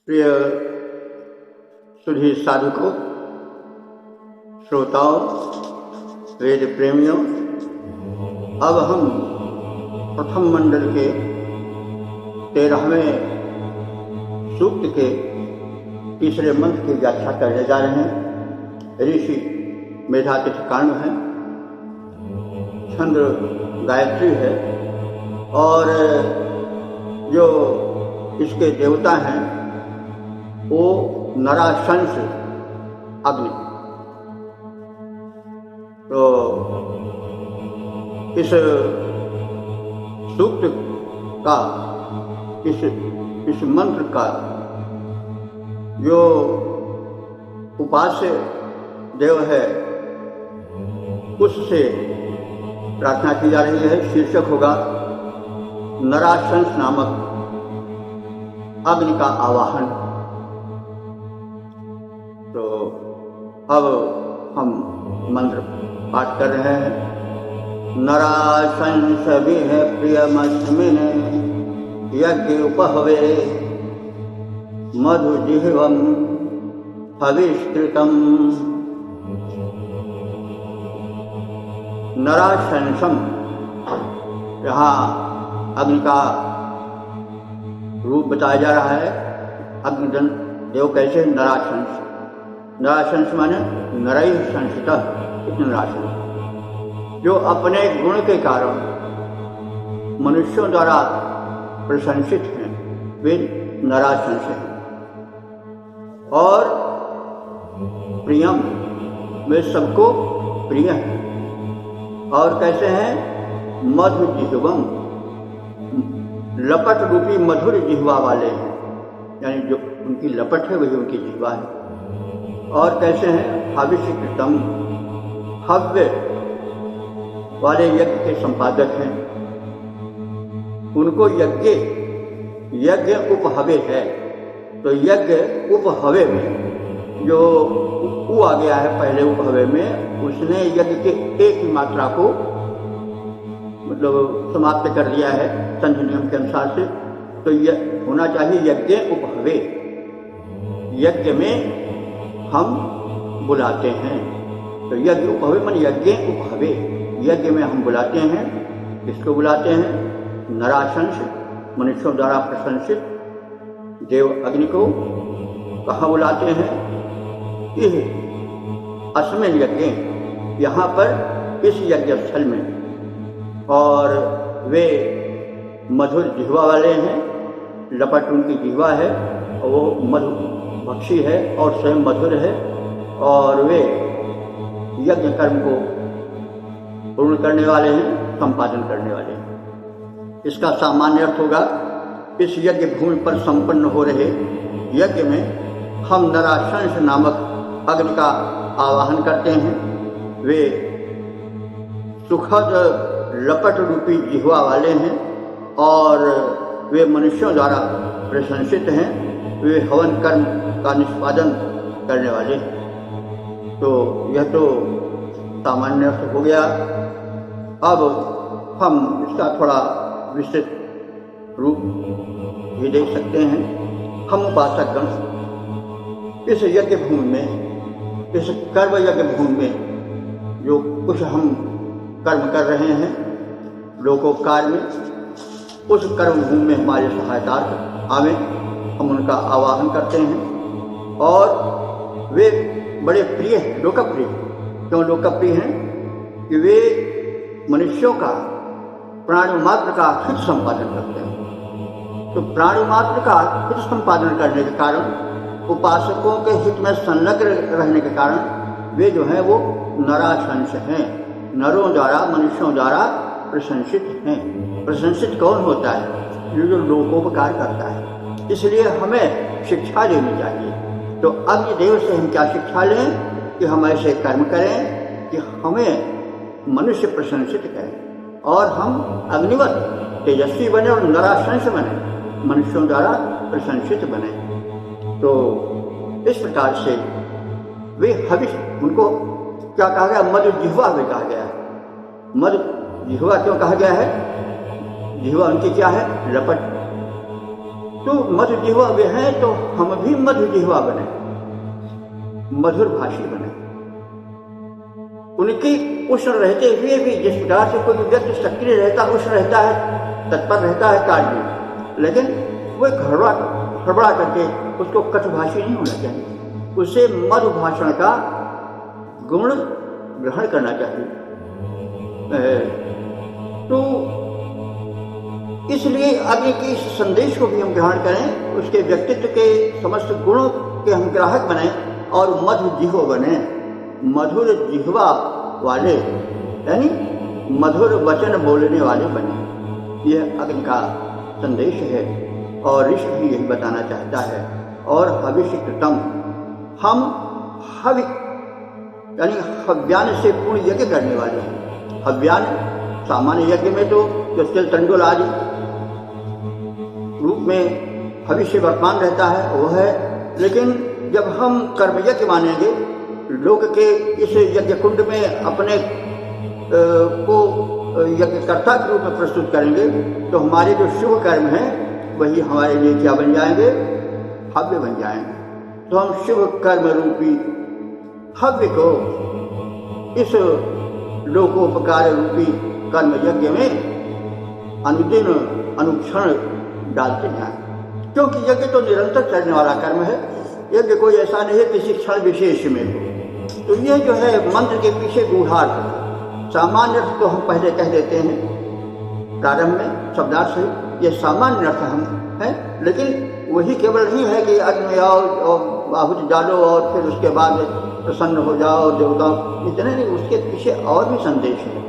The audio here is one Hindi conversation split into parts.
प्रिय सुधी साधकों, श्रोताओं, वेद प्रेमियों, अब हम प्रथम मंडल के 13वें सूक्त के तीसरे मंत्र की व्याख्या करने जा रहे हैं। ऋषि मेधातिथि कांड है, छंद गायत्री है और जो इसके देवता हैं वो नराशंस अग्नि। तो इस सूक्त का इस मंत्र का जो उपास्य देव है उससे प्रार्थना की जा रही है। शीर्षक होगा नराशंस नामक अग्नि का आवाहन। तो अब हम मंत्र पाठ कर रहे हैं। नराशंस विह प्रियमस्मिन् यज्ञ उपहवे मधुजिह्वं हविष्कृतं। नराशंसम, यहाँ अग्नि का रूप बताया जा रहा है। अग्निदन देव कैसे नराशंस, नराशंस माने नरई संसिता, नराशंस जो अपने गुण के कारण मनुष्यों द्वारा प्रशंसित हैं, वे नराशंस हैं। और प्रियम, वे सबको प्रिय हैं। और कैसे हैं? मधु जिह्वम, लपट रूपी मधुर जिह्वा वाले हैं, यानी जो उनकी लपट है वही उनकी जिह्वा है। और कैसे हैं? हविष्कृतम, हव्य वाले यज्ञ के संपादक हैं। उनको यज्ञ उपहवे है। तो यज्ञ उपहवे में जो उ आ गया है पहले उपहवे में, उसने यज्ञ के एक ही मात्रा को मतलब समाप्त कर दिया है संधि नियम के अनुसार से। तो यह होना चाहिए यज्ञ उपहवे, यज्ञ में हम बुलाते हैं। तो यज्ञ उपहवे मन यज्ञ उपहवे, यज्ञ में हम बुलाते हैं। किसको बुलाते हैं? नराशंस, मनुष्यों द्वारा प्रशंसित देव अग्नि को। कहाँ बुलाते हैं? यह अस्मिन् यज्ञ, यहाँ पर इस यज्ञ स्थल में। और वे मधुर जिह्वा वाले हैं, लपट उनकी जिह्वा है और वो मधु भक्षी है और स्वयं मधुर है। और वे यज्ञ कर्म को पूर्ण करने वाले हैं, संपादन करने वाले हैं। इसका सामान्य अर्थ होगा, इस यज्ञ भूमि पर संपन्न हो रहे यज्ञ में हम नराशंस नामक अग्नि का आवाहन करते हैं। वे सुखद लपट रूपी जिह्वा वाले हैं और वे मनुष्यों द्वारा प्रशंसित हैं। वे हवन कर्म का निष्पादन करने वाले हैं। तो यह तो सामान्य अर्थ हो गया। अब हम इसका थोड़ा विस्तृत रूप भी देख सकते हैं। हम उपासकगण इस यज्ञ भूमि में, इस कर्म यज्ञ भूमि में जो कुछ हम कर्म कर रहे हैं लोकोपकार में, उस कर्म भूमि में हमारे सहायतार्थ आवे, हम उनका आवाहन करते हैं। और वे बड़े प्रिय हैं, लोकप्रिय। क्यों लोकप्रिय हैं? कि वे मनुष्यों का प्राणी मात्र का हित संपादन करते हैं। तो प्राणी मात्र का हित संपादन करने के कारण, उपासकों के हित में संलग्न रहने के कारण वे जो हैं वो नराशंस हैं, नरों द्वारा, मनुष्यों द्वारा प्रशंसित हैं। प्रशंसित कौन होता है? जो लोकोपकार करता है। इसलिए हमें शिक्षा लेनी चाहिए। तो अग्निदेव से हम क्या शिक्षा लें? कि हम ऐसे कर्म करें कि हमें मनुष्य प्रशंसित करें और हम अग्निवत तेजस्वी बने और नराशंस बने, मनुष्यों द्वारा प्रशंसित बने। तो इस प्रकार से वे हविष, उनको क्या कहा गया? मधु जिह्वा भी कहा गया है। मधु जिह्वा क्यों कहा गया है? जिह्वा उनकी क्या है? लपट। तो मधु जिह्वा वे हैं, तो हम भी मधु जिह्वा बने, मधुर भाषी बने। उनकी उष्ण रहते हुए भी जिस प्रकार से कोई व्यक्ति सक्रिय रहता, उष्ण रहता है, तत्पर रहता है कार्य में, लेकिन वो हड़बड़ा करके उसको कटुभाषी नहीं होना चाहिए, उसे मधु भाषण का गुण ग्रहण करना चाहिए। तो इसलिए अग्नि के इस संदेश को भी हम ग्रहण करें, उसके व्यक्तित्व के समस्त गुणों के हम ग्राहक बने और मधु जिह्वा बने, मधुर जिह्वा वाले, यानी मधुर वचन बोलने वाले बने। यह अग्नि का संदेश है और ऋषि भी यही बताना चाहता है। और हविष्य कृतम, हम हवि यानी हव्यान से पूर्ण यज्ञ करने वाले हैं। हव्यान सामान्य यज्ञ में तो जैसे तंडुल आदि रूप में भविष्य वर्तमान रहता है वो है, लेकिन जब हम कर्मयज्ञ मानेंगे, लोक के इस यज्ञ कुंड में अपने को यज्ञकर्ता के रूप में प्रस्तुत करेंगे, तो हमारे जो शुभ कर्म हैं वही हमारे लिए क्या बन जाएंगे, हव्य बन जाएंगे। तो हम शुभ कर्म रूपी हव्य को इस लोकोपकार रूपी कर्म यज्ञ में अनुदिन अनुक्षण डालते जाएं, क्योंकि यज्ञ तो निरंतर चलने वाला कर्म है। यज्ञ कोई ऐसा नहीं है किसी क्षण विशेष में हो। तो ये जो है मंत्र के पीछे गूढ़ार्थ, सामान्य अर्थ तो हम पहले कह देते हैं प्रारंभ में शब्दार्थ से, ये सामान्य अर्थ हम है, लेकिन वही केवल नहीं है कि अग्नि में आओ और आहुति डालो और फिर उसके बाद प्रसन्न हो जाओ देवताओं, इतने नहीं, उसके पीछे और भी संदेश है।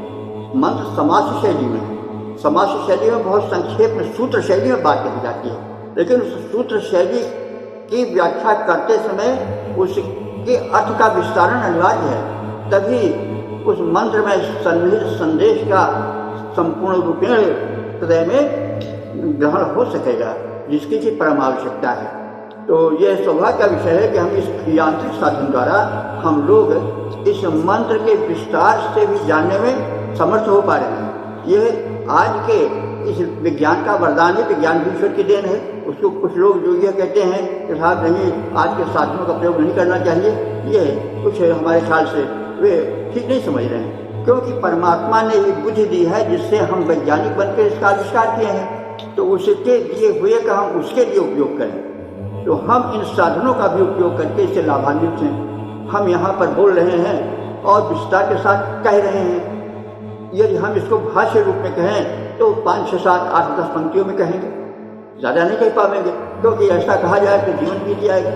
मंत्र समास शैली में, समास शैली में बहुत संक्षेप में सूत्र शैली में बात कही जाती है, लेकिन उस सूत्र शैली की व्याख्या करते समय उसके अर्थ का विस्तारण अनिवार्य है, तभी उस मंत्र में सन्निहित संदेश का संपूर्ण रूपेण हृदय में ग्रहण हो सकेगा, जिसकी की परम आवश्यकता है। तो यह सौभाग्य का विषय है कि हम इस यांत्रिक साधन द्वारा हम लोग इस मंत्र के विस्तार से भी जानने में समर्थ हो पा रहे हैं। यह आज के इस विज्ञान का वरदान है, विज्ञान भी ईश्वर की देन है। उसको कुछ लोग जो यह कहते हैं कि साहब नहीं, आज के साधनों का प्रयोग नहीं करना चाहिए, ये कुछ हमारे ख्याल से वे ठीक नहीं समझ रहे हैं, क्योंकि परमात्मा ने ये बुद्धि दी है जिससे हम वैज्ञानिक बनकर इसका आविष्कार किए हैं, तो उसके दिए हुए का हम उसके लिए उपयोग करें। तो हम इन साधनों का भी उपयोग करके इससे लाभान्वित हैं। हम यहाँ पर बोल रहे हैं और विस्तार के साथ कह रहे हैं। यदि हम इसको भाष्य रूप में कहें तो 5, 6, 7, 8, 10 पंक्तियों में कहेंगे, ज़्यादा नहीं कह पाएंगे, क्योंकि ऐसा कहा जाए तो जीवन बीत जाएगा।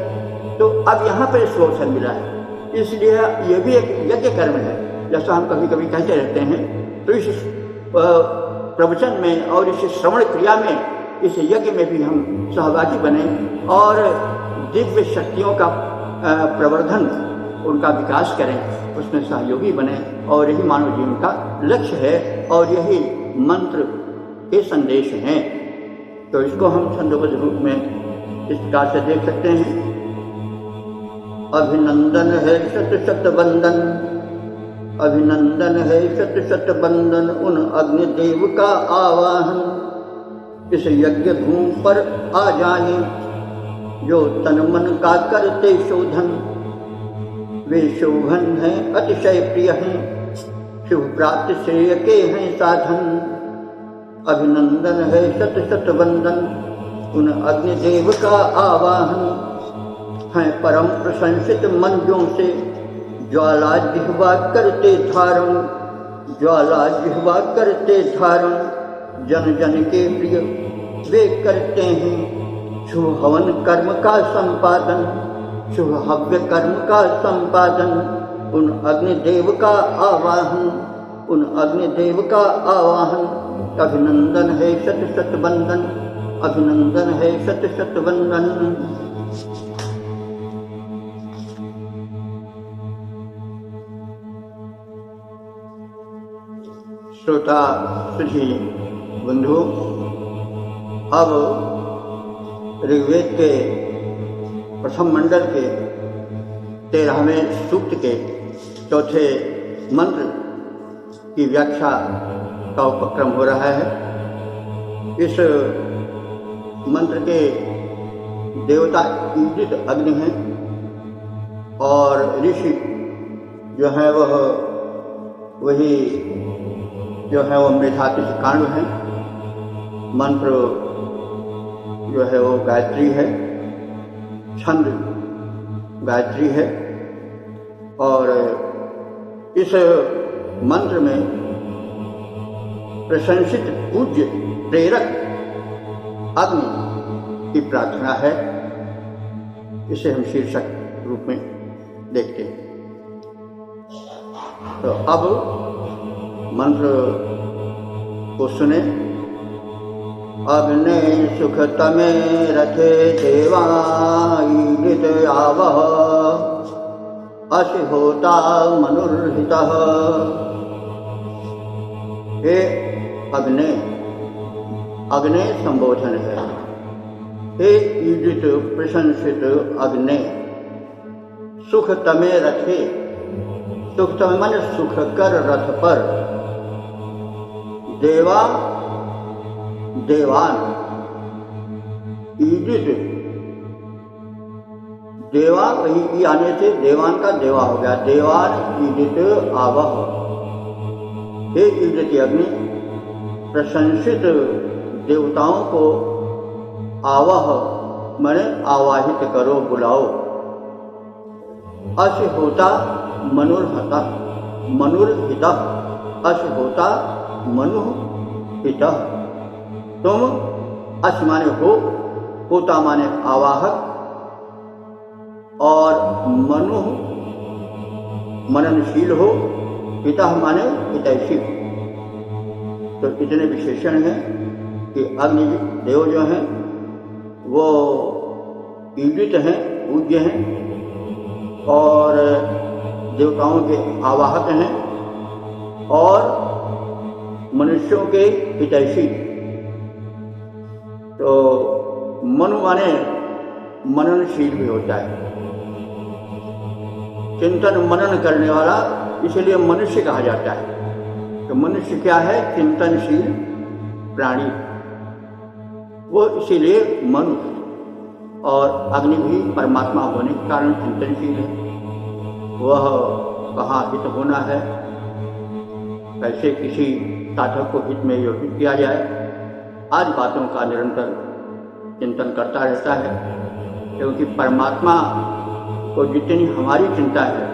तो अब यहाँ पर इसको अवसर मिला है, इसलिए यह भी एक यज्ञ कर्म है, जैसा हम कभी कभी कहते रहते हैं। तो इस प्रवचन में और इस श्रवण क्रिया में, इस यज्ञ में भी हम सहभागी बने और दिव्य शक्तियों का प्रवर्धन, उनका विकास करें, उसमें सहयोगी बने, और यही मानव जीवन का लक्ष्य है और यही मंत्र के संदेश हैं। तो इसको हम छंदोबद्ध रूप में इस प्रकार से देख सकते हैं। अभिनंदन है शत शत वंदन, अभिनंदन है शत शत वंदन, उन अग्निदेव का आवाहन, इस यज्ञ भूमि पर आ जाए, जो तन मन का करते शोधन, वे शोभन हैं अतिशय प्रिय हैं, शुभ प्राप्ति श्रेय के हैं साधन। अभिनंदन है शत शत वंदन, उन अग्निदेव का आवाहन, हैं परम प्रशंसित मंजों से, ज्वाला जिह्वा करते धारण, ज्वाला जिह्वा करते धारण, जन जन के प्रिय वे करते हैं, शुभ हवन कर्म का संपादन, शुभ हव्य कर्म का संपादन, उन अग्निदेव का आवाहन, उन अग्निदेव का आवाहन। अभिनंदन है शत शत वंदन, अभिनंदन है शत शत वंदन। श्रोता सुधी बंधु, अब ऋग्वेद के प्रथम मंडल के 13वें सूक्त के चौथे मंत्र की व्याख्या का उपक्रम हो रहा है। इस मंत्र के देवता ईजित अग्नि हैं और ऋषि जो है वही जो है वो मृधातिश कांड है। मंत्र जो है वो गायत्री है, छंद गायत्री है। और इस मंत्र में प्रशंसित पूज्य प्रेरक अग्नि की प्रार्थना है। इसे हम शीर्षक रूप में देखते हैं। तो अब मंत्र को सुने। अग्ने सुख तमे रथे देवाईलित आवह, अशि होता मनुर्हितः। हे अग्ने, अग्ने संबोधन है। हे ईजित प्रशंसित अग्ने, सुख तमे रथे, सुख तमे मन सुख कर रथ पर, देवा देवान, ईजित देवा वही आने से देवान का देवा हो गया, देवान ईजित आवह। हे ईजित अग्नि, प्रशंसित देवताओं को आवह माने आवाहित करो, बुलाओ। अश होता मनुर्हिता, मनुर्हिता, अश होता मनुहिता। तुम अश माने हो, होता माने आवाहक, और मनु मननशील हो, हिता माने हितैषी। तो इतने विशेषण हैं कि अग्नि देव जो हैं वो ईजित हैं, पूज्य हैं और देवताओं के आवाहक हैं और मनुष्यों के हितैषी। तो मनु माने मननशील भी होता है, चिंतन मनन करने वाला, इसलिए मनुष्य कहा जाता है। तो मनुष्य क्या है? चिंतनशील प्राणी, वो इसीलिए मनुष्य। और अग्नि भी परमात्मा होने के कारण चिंतनशील है। वह कहाँ हित होना है, कैसे किसी साधक को हित में योजित किया जाए, आज बातों का निरंतर चिंतन करता रहता है। क्योंकि परमात्मा को जितनी हमारी चिंता है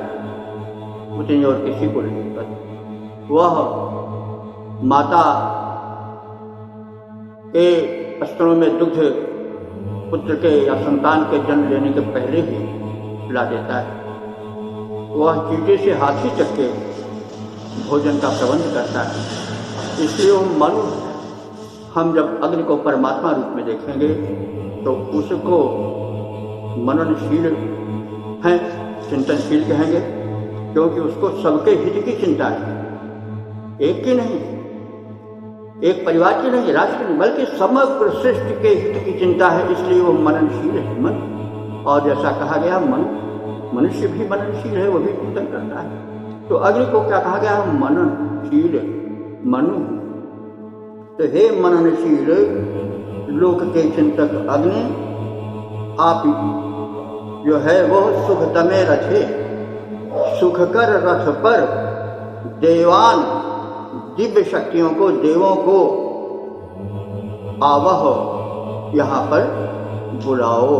उतनी और किसी को नहीं करती। वह माता के स्तनों में दुग्ध पुत्र के या संतान के जन्म लेने के पहले ही पिला देता है। वह चींटी से हाथी तक के भोजन का प्रबंध करता है। इसलिए वो मनु, हम जब अग्नि को परमात्मा रूप में देखेंगे तो उसको मननशील हैं, चिंतनशील कहेंगे, क्योंकि उसको सबके हित की चिंता है। एक की नहीं, एक परिवार की नहीं, राष्ट्र की नहीं, बल्कि समग्र सृष्टि के हित की चिंता है। इसलिए वो मननशील है मन। और जैसा कहा गया मनुष्य भी मननशील है, वो भी चिंतन करता है। तो अग्नि को क्या कहा गया? मननशील, मनु। तो हे मननशील लोक के चिंतक अग्नि, आप जो है वो सुख तमे रथे, सुख कर रथ पर देवान, दिव्य शक्तियों को, देवों को आवह, यहाँ पर बुलाओ।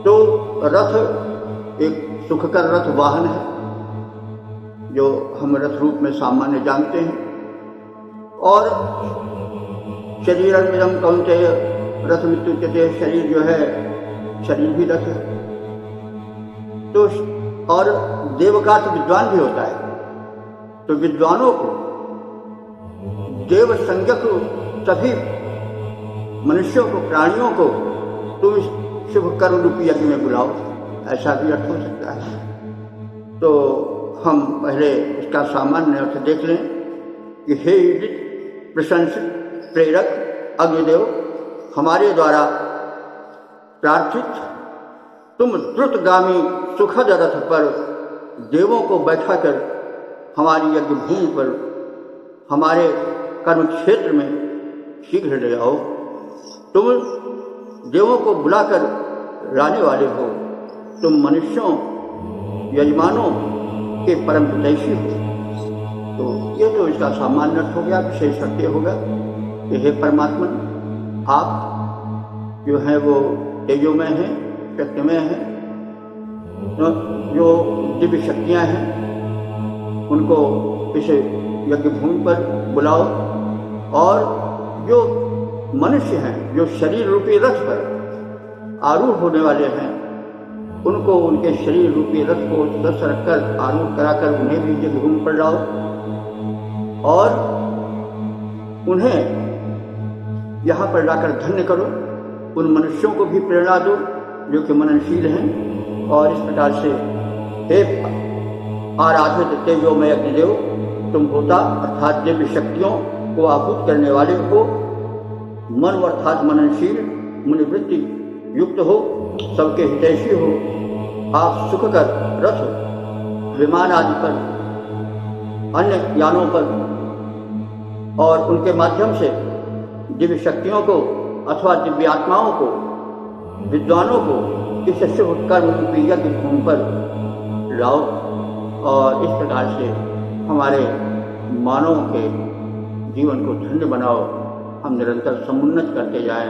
तो रथ एक सुख कर रथ वाहन है जो हम रथ रूप में सामान्य जानते हैं। और शरीरमिदं कौन्तेय रथ विद्युच्यते, शरीर जो है शरीर भी रथ है। तो और देव का अर्थ विद्वान भी होता है। तो विद्वानों को, देव संज्ञक सभी मनुष्यों को, प्राणियों को तुम इस शुभ कर्म रूपी यज्ञ में बुलाओ, ऐसा भी अर्थ हो सकता है। तो हम पहले इसका सामान्य अर्थ देख लें कि हे प्रशंसित प्रेरक अग्निदेव, हमारे द्वारा प्रार्थित तुम द्रुतगामी सुखद रथ पर देवों को बैठाकर हमारी यज्ञ भूमि पर, हमारे कर्म क्षेत्र में शीघ्र ले आओ। तुम देवों को बुलाकर लाने वाले हो, तुम मनुष्यों यजमानों के परम हितैषी हो। तो ये तो इसका सामान्य अर्थ हो गया, विशेष अर्थ हो गया कि हे परमात्मा, आप जो है वो तेजोमय हैं, शक्तिमय हैं, जो दिव्य शक्तियाँ हैं उनको इस यज्ञ भूमि पर बुलाओ, और जो मनुष्य हैं, जो शरीर रूपी रथ पर आरूढ़ होने वाले हैं, उनको उनके शरीर रूपी रथ को दस रखकर आरूढ़ कराकर उन्हें भी यज्ञ भूमि पर लाओ, और उन्हें यहाँ पर लाकर धन्य करो। उन मनुष्यों को भी प्रेरणा दो जो कि मननशील हैं, और इस प्रकार से हे आराधित तेजोमय अग्निदेव, तुम होता अर्थात दिव्य शक्तियों को आहूत करने वाले हो, मन अर्थात मननशील मुनिवृत्ति युक्त हो, सबके हितैषी हो। आप सुख कर रथ विमान आदि पर, अन्य यानों पर, और उनके माध्यम से दिव्य शक्तियों को अथवा दिव्य आत्माओं को, विद्वानों को इस शुभ कर्म रूपी यज्ञ भूमि पर लाओ, और इस प्रकार से हमारे मानवों के जीवन को धन्य बनाओ। हम निरंतर समुन्नत करते जाएं,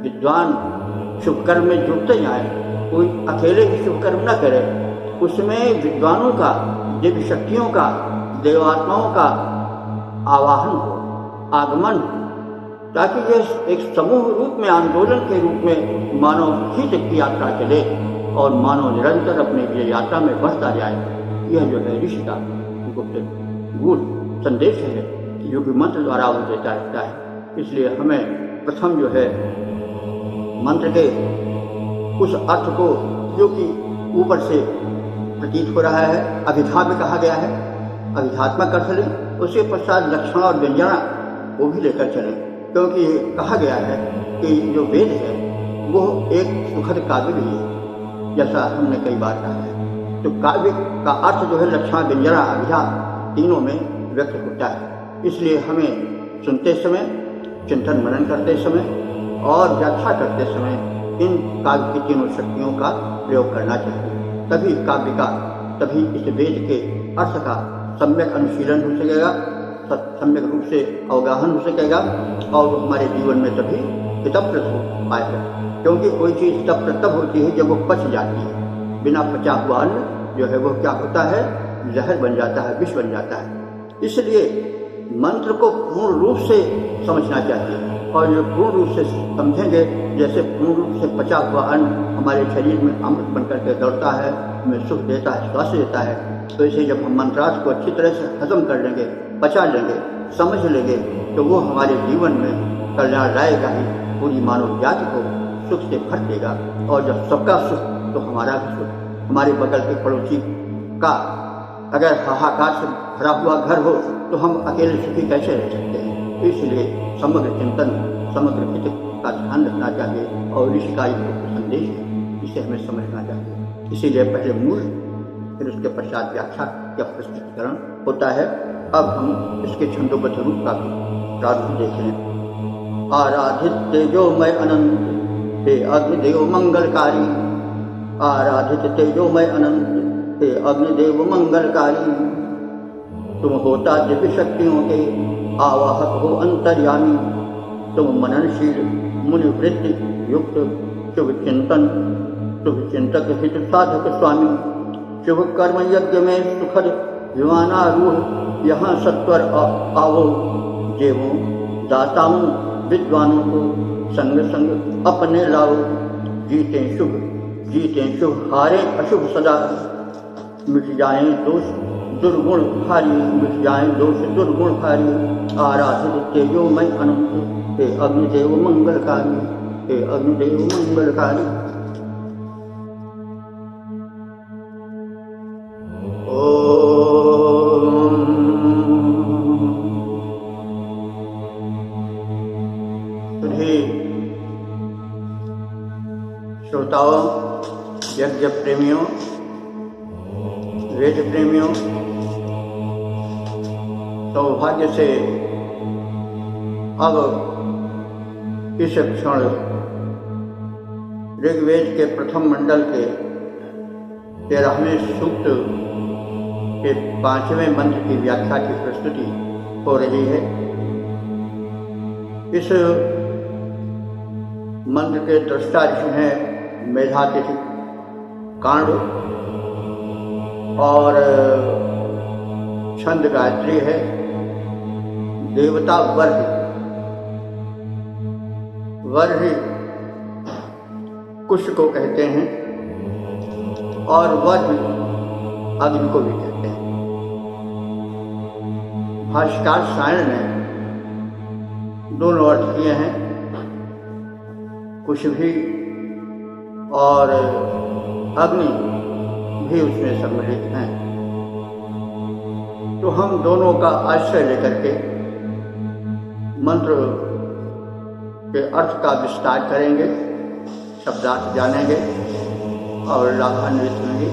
विद्वान शुभ कर्म में जुड़ते जाएं, कोई अकेले ही शुभ कर्म न करे, उसमें विद्वानों का, दिव्य शक्तियों का, देवात्माओं का आवाहन हो, आगमन हो, ताकि यह एक समूह रूप में, आंदोलन के रूप में मानव हित की यात्रा चले और मानव निरंतर अपने ये यात्रा में बढ़ता जाए। यह जो है ऋषि का गुप्त गूढ़ संदेश है जो कि मंत्र द्वारा वो देता रहता है। इसलिए हमें प्रथम जो है मंत्र के उस अर्थ को जो कि ऊपर से प्रतीत हो रहा है, अभिधा में कहा गया है, अभिधात्मक अर्थ लें, उसके पश्चात लक्षण और व्यंजना वो भी लेकर चलें, क्योंकि कहा गया है कि जो वेद है वो एक सुखद काव्य भी है, जैसा हमने कई बार कहा है। तो काव्य का अर्थ जो है लक्षण व्यंजना अभिधा तीनों में व्यक्त होता है। इसलिए हमें सुनते समय, चिंतन मनन करते समय और व्याख्या करते समय इन काव्य की तीनों शक्तियों का प्रयोग करना चाहिए। तभी काव्य का, तभी इस वेद के अर्थ का सम्यक अनुशीलन हो सकेगा, सम्यक रूप से अवगाहन हो सकेगा, और हमारे जीवन में तभी हितप्रद हो पाएगा। क्योंकि कोई चीज़ हितप्रद तब होती है जब वो पच जाती है। बिना पचा हुआ अन्न जो है वो क्या होता है, जहर बन जाता है, विष बन जाता है। इसलिए मंत्र को पूर्ण रूप से समझना चाहिए, और जो पूर्ण रूप से समझेंगे, जैसे पूर्ण रूप से पचा हुआ अन्न हमारे शरीर में अमृत बन करके दौड़ता है, हमें सुख देता है, स्वास्थ्य देता है, तो इसे जब हम मंत्रार्थ को अच्छी तरह से हजम कर लेंगे, पचा लेंगे, समझ लेंगे, तो वो हमारे जीवन में कल्याण लाएगा ही, पूरी मानव जाति को सुख से भर देगा। और जब सबका सुख तो हमारा भी सुख, हमारे बगल के पड़ोसी का अगर हाहाकार से भरा हुआ घर हो तो हम अकेले सुखी कैसे रह सकते हैं। इसलिए समग्र चिंतन, समग्र हित का ध्यान रखना चाहिए, और ऋषि का एक संदेश है, इसे हमें समझना चाहिए। इसीलिए पहले मूल, फिर उसके पश्चात व्याख्या या प्रस्तुतिकरण होता है। अब हम इसके छंदोबद्ध रूप का भी प्रारूप देख लें। आराधित तेजोमय अनंत हे अग्निदेव मंगलकारी, आराधित तेजोमय अनंत हे अग्निदेव मंगलकारी, तुम होता दिव्य शक्तियों के आवाहक हो अंतर्यामी, तुम मननशील मुनिवृत्ति युक्त शुभ चिंतन, शुभ चिंतक हित साधक स्वामी, शुभ कर्म यज्ञ में सुखद विमानारूढ़ यहाँ सत्वर आवो, देवों दाताओं विद्वानों को संग संग अपने लाओ, जीते शुभ हारें अशुभ सदा, मिट जाएं दोष दुर्गुण भारी, मिट जाएं दोष दुर्गुण भारी, आराधित तेजोमय अनंत हे अग्निदेव मंगलकारी, हे अग्निदेव मंगलकारी। श्रोताओं, यज्ञ प्रेमियों, वेद प्रेमियों, सौभाग्य से अब इस क्षण ऋग्वेद के प्रथम मंडल के 13वें सूक्त के 5वें मंत्र की व्याख्या की प्रस्तुति हो रही है। इस मंत्र के दृष्टा ऋषि हैं मेधातिथि, कांड और छंद गायत्री है। देवता वर्हि कुश को कहते हैं और वर्हि अग्नि को भी कहते हैं। भाष्यकार सायण ने दोनों अर्थ किए हैं, कुश भी और अग्नि भी उसमें सम्मिलित हैं। तो हम दोनों का आश्रय लेकर के मंत्र के अर्थ का विस्तार करेंगे, शब्दार्थ जानेंगे और लाभान्वित होंगे।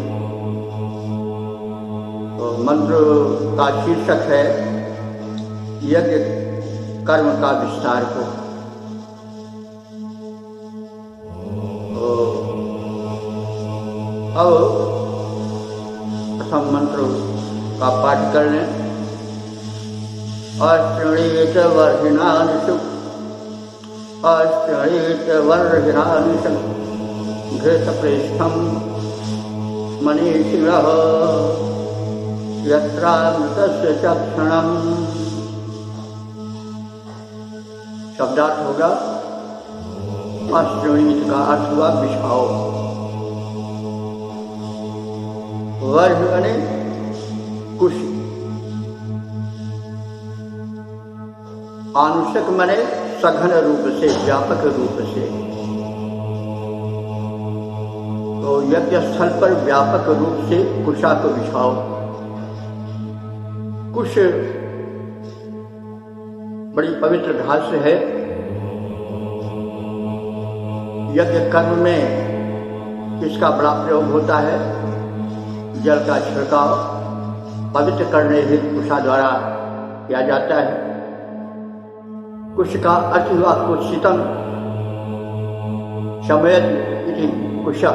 तो मंत्र का शीर्षक है यज्ञ कर्म का विस्तार को। तो अब प्रथम मंत्र का पाठ कर लें। अश्रणीत वर्हिणानिषु अश्रणीत वर्हिणानिषु घृतपृष्ठं मनीषिणः यत्रामृतस्य चक्षणम्। शब्दार्थ होगा अश्रणीत का अर्थ हुआ बिछाओ, वर्ह यानी कुश, आनुषक मने सघन रूप से, व्यापक रूप से। तो यज्ञ स्थल पर व्यापक रूप से कुशा को बिछाओ। कुश बड़ी पवित्र घास है। यज्ञ कर्म में इसका बड़ा प्रयोग होता है। जल का छिड़काव पवित्र करने हेतु कुशा द्वारा किया जाता है। कुश का अर्थ हुआ कुत्सितम, शमयत इति कुशा,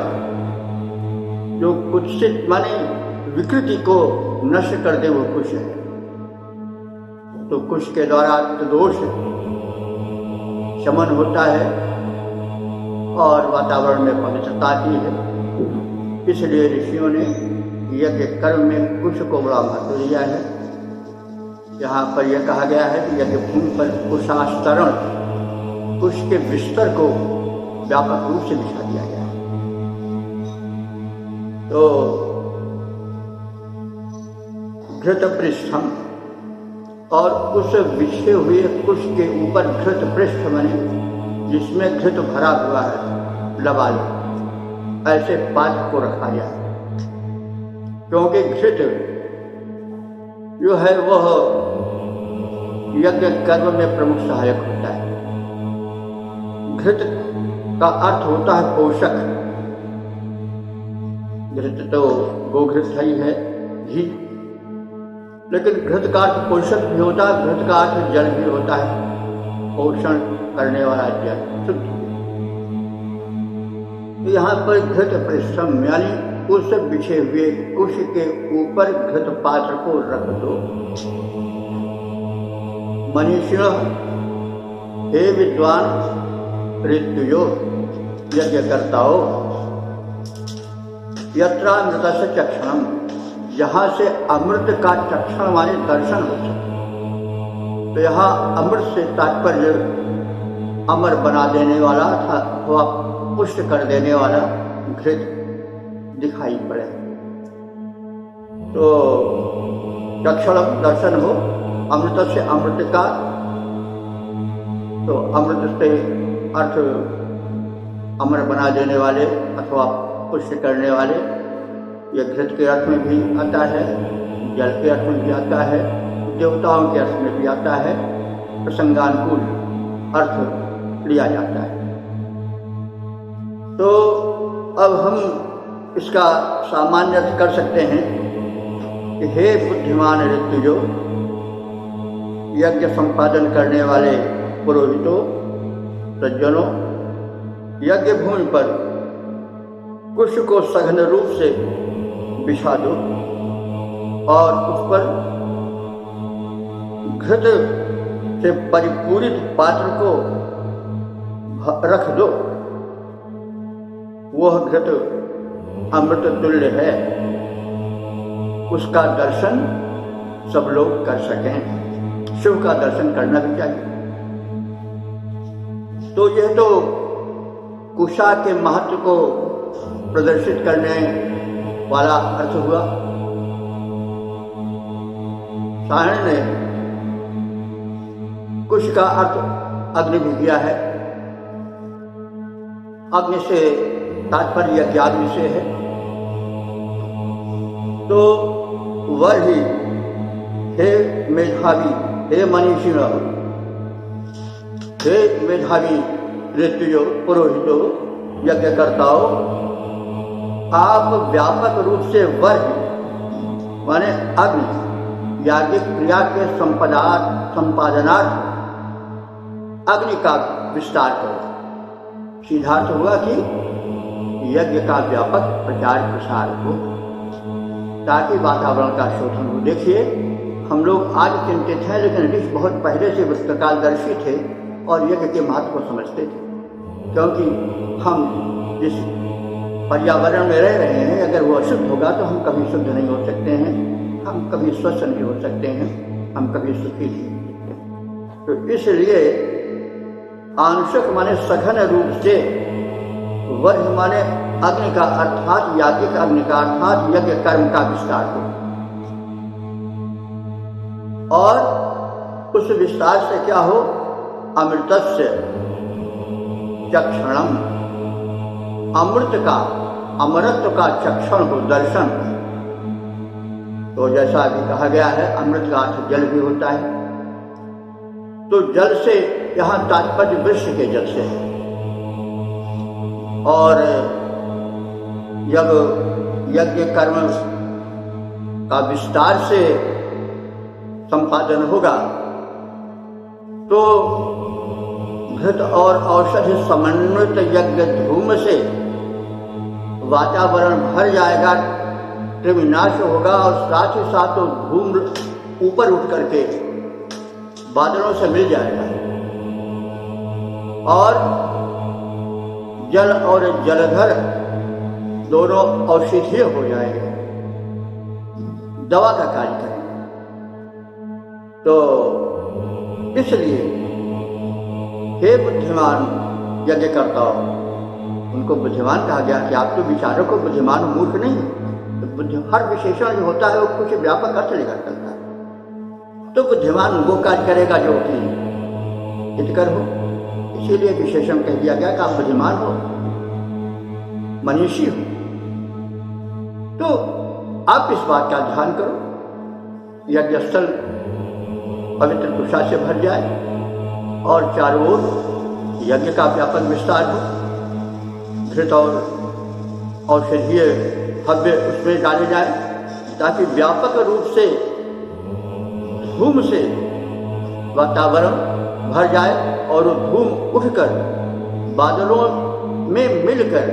जो कुत्सित माने विकृति को नष्ट कर दे वो कुश है। तो कुश के द्वारा दोष शमन होता है और वातावरण में पवित्रता आती है। इसलिए ऋषियों ने यज्ञ कर्म में कुश को बड़ा महत्व दिया है। यहाँ पर यह कहा गया है कि यज्ञ भूमि पर कुशास्तरण, कुश के बिस्तर को व्यापक रूप से बिछा दिया गया है। तो घृत पृष्ठम, और उस बिछे हुए कुश के ऊपर घृत पृष्ठ बने जिसमें घृत भरा हुआ है, लबालब, ऐसे पात्र को रखा जाए। क्योंकि घृत जो है वह यज्ञ कर्म में प्रमुख सहायक होता है। घृत का अर्थ होता है पोषक। घृत तो गोघृत ही है, घी, लेकिन घृत का अर्थ पोषक भी होता है। घृत का अर्थ जल भी होता है, पोषण करने वाला जल, शुद्ध। तो यहाँ पर घृत पृष्ठम यानी उस बिछे हुए कुश के ऊपर घृत पात्र को रख दो। मनीषिण, हे विद्वान ऋतुयो, यज्ञ करताओ, यत्रामृत से चक्षणम, जहाँ से अमृत का चक्षण माने दर्शन हो सके। तो यहाँ अमृत से तात्पर्य अमर बना देने वाला था, वह पुष्ट कर देने वाला घृत दिखाई पड़े। तो चक्षण दर्शन हो, अमृत से अमृत का, तो अमृत से अर्थ अमर बना देने वाले अथवा पुष्ट करने वाले। यह घृत के अर्थ में भी आता है, जल के अर्थ में भी आता है, देवताओं के अर्थ में भी आता है। प्रसंगानुकूल अर्थ लिया जाता है। तो अब हम इसका सामान्य अर्थ कर सकते हैं कि हे बुद्धिमान ऋतुजो, यज्ञ संपादन करने वाले पुरोहितों, सज्जनों, यज्ञ भूमि पर कुश को सघन रूप से बिछा दो और उस पर घृत से परिपूरित पात्र को रख दो। वह घृत अमृत तुल्य है, उसका दर्शन सब लोग कर सकें। शिव का दर्शन करना भी चाहिए। तो यह तो कुशा के महत्व को प्रदर्शित करने वाला अर्थ हुआ। सायण ने कुश का अर्थ अग्नि भी किया है। अग्नि से तात्पर्य यज्ञाग्नि से है। तो वह ही हे मेधावी, हे मनीषी, हे मेधावी ऋतुजो, पुरोहितो, यज्ञकर्ताओं, आप व्यापक रूप से वर्ग माने अग्नि याज्ञिक क्रिया के संपादनार्थ अग्नि का विस्तार करो। सीधार्थ हुआ कि यज्ञ का व्यापक प्रचार प्रसार हो ताकि वातावरण का शोधन हो। देखिए, हम लोग आज चिंतित हैं, लेकिन ऋषि बहुत पहले से पुस्तकालदर्शी थे और यज्ञ के महत्व को समझते थे। क्योंकि हम जिस पर्यावरण में रह रहे हैं, अगर वो अशुद्ध होगा तो हम कभी शुद्ध नहीं हो सकते हैं, हम कभी स्वस्थ नहीं हो सकते हैं, हम कभी सुखी नहीं हो सकते। तो इसलिए आंशिक माने सघन रूप से, वर्ग माने अग्नि का अर्थात याज्ञिक अग्नि का अर्थात यज्ञ कर्म का विस्तार हो। और उस विस्तार से क्या हो? अमृतस्य चक्षणम, अमृत का, अमरत्व का चक्षण हो, दर्शन। तो जैसा अभी कहा गया है, अमृत का अर्थ जल भी होता है। तो जल से यहाँ तात्पर्य वृक्ष के जल से है। और जब यज्ञ कर्म का विस्तार से संपादन होगा तो घृत और औषधि समन्वित यज्ञ धूम से वातावरण भर जाएगा, त्रिविनाश होगा। और साथ ही साथ तो धूम ऊपर उठ करके बादलों से मिल जाएगा और जल और जलधर दोनों औषधीय हो जाएंगे, दवा का कार्य करेंगे। तो इसलिए हे बुद्धिमान यज्ञकर्ताओं, उनको बुद्धिमान कहा गया कि आप तो विचारों को बुद्धिमान मूर्ख नहीं। तो बुद्धि हर विशेषण जो होता है वो कुछ व्यापक अर्थ लेकर चलता है। तो बुद्धिमान वो कार्य करेगा जो कि हितकर हो। इसीलिए विशेषण कह दिया गया कि आप बुद्धिमान हो, मनीषी हो। तो आप इस बात का ध्यान करो, यज्ञस्थल पवित्र कुशा से भर जाए और चारों ओर यज्ञ का व्यापक विस्तार हो। घृत और औषधीय हव्य उसमें डाले जाए ताकि व्यापक रूप से धूम से वातावरण भर जाए और वो धूम उठकर बादलों में मिलकर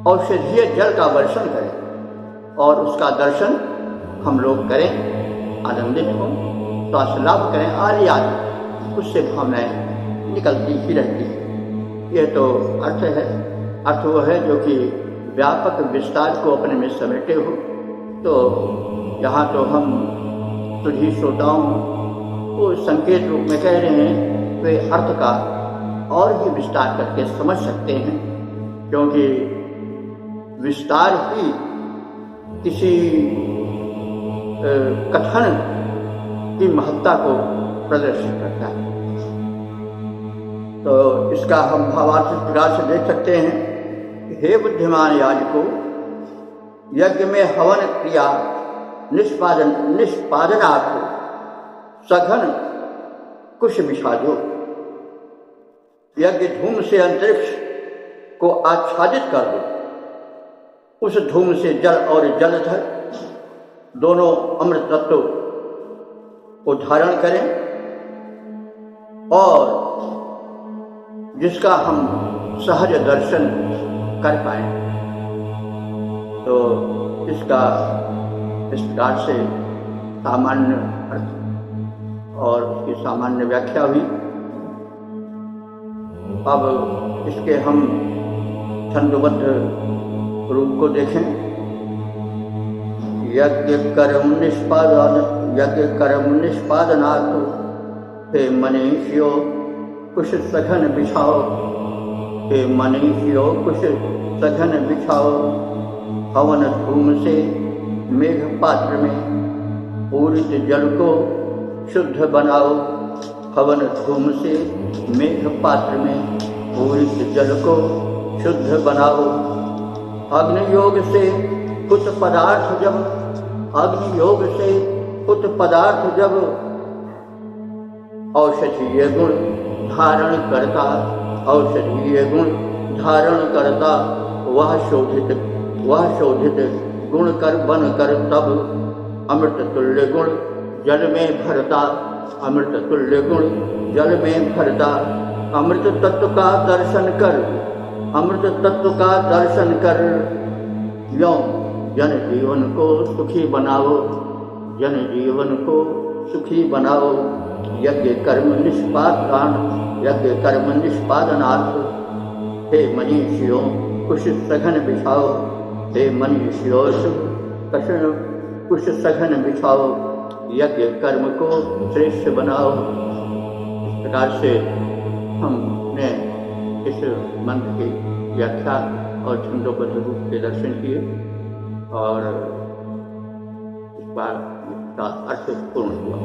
औषधीय जल का वर्षण करें और उसका दर्शन हम लोग करें, आनंदित हों, स्वास्थ्य लाभ करें। आदि आदि उससे भावनाएं निकलती ही रहती है। यह तो अर्थ है। अर्थ वो है जो कि व्यापक विस्तार को अपने में समेटे हो। तो यहाँ तो हम तुझी श्रोताओं को संकेत रूप में कह रहे हैं, वे अर्थ का और भी विस्तार करके समझ सकते हैं, क्योंकि विस्तार ही किसी कथन की महत्ता को प्रदर्शित करता है। तो इसका हम भावार्थ इस प्रकार से देख सकते हैं। हे बुद्धिमान याजको, यज्ञ में हवन क्रिया निष्पादनार्थ सघन कुश बिछा दो। यज्ञ धूम से अंतरिक्ष को आच्छादित कर दो। उस धूम से जल और जलधर दोनों अमृत तत्व को धारण करें और जिसका हम सहज दर्शन कर पाए। तो इसका इस प्रकार से सामान्य अर्थ और उसकी सामान्य व्याख्या हुई। अब इसके हम छंदोबद्ध रूप को देखें। यज्ञ कर्म निष्पादनात् हे मनीषियो कुश सघन बिछाओ, हे मनीषियो कुश सघन बिछाओ, हवन धूम से मेघ पात्र में पूरित जल को शुद्ध बनाओ, हवन धूम से मेघ पात्र में पूरित जल को शुद्ध बनाओ। अग्नि योग से कुछ पदार्थ जब, अग्नि योग से कुछ पदार्थ जब औषधीय गुण धारण करता, औषधीय गुण धारण करता, वह शोधित गुण कर बन कर तब अमृत तुल्य गुण जल में भरता, अमृत तुल्य गुण जल में भरता। अमृत तत्व का दर्शन कर, अमृत तत्व का दर्शन कर, यों जन जीवन को सुखी बनाओ, जन जीवन को सुखी बनाओ। यज्ञ कर्म निष्पादनार्थ हे मनीषियों कुश सघन बिछाओ, हे मनीषियों कुश सघन बिछाओ, यज्ञ कर्म को श्रेष्ठ बनाओ। इस प्रकार से हमने इस मंत्र की व्याख्या और छंदोबद्ध रूप के दर्शन किए और इस बार इसका अर्थ पूर्ण हुआ।